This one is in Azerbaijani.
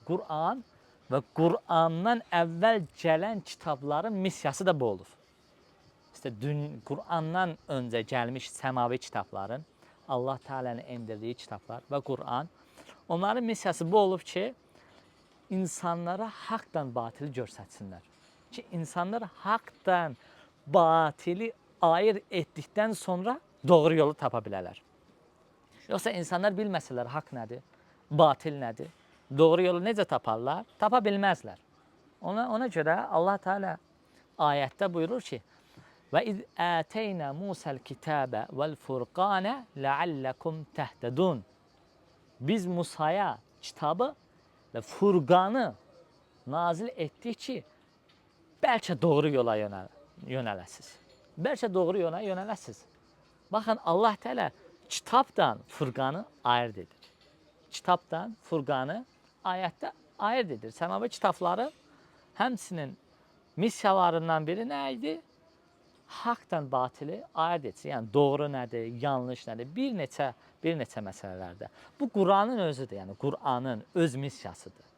Quran və Qurandan əvvəl gələn kitabların missiyası da bu olur. İşte Qurandan öncə gəlmiş səmavi kitabların, Allah Teala'nın endirdiyi kitablar və Quran, onların missiyası bu olub ki, insanlara haqdan batili göstərsinlər. Ki, insanlar haqdan batili ayır etdikdən sonra doğru yolu tapa bilərlər. Yoxsa insanlar bilməsələr haqq nədir, batil nədir, doğru yolu necə taparlar, tapa bilməzlər. Ona görə Allah Teala ayətdə buyurur ki, və iz ətəynə Musəl kitəbə vəl-furqanə ləalləkum təhtədun. Biz Musaya kitabı və furqanı nazil etdik ki, bəlkə doğru yola yönələsiz. Bəlkə doğru yola yönələsiz. Baxın, Allah Teala kitabdan furqanı ayırt edir. Kitabdan furqanı ayətdə ayırt edir. Səmavi kitabları həmsinin missiyalarından biri nə idi? Haqdan batili ayırt etsin. Yəni doğru nədir, yanlış nədir? Bir neçə məsələlərdə. Bu Quranın özüdür. Yəni Quranın öz missiyasıdır.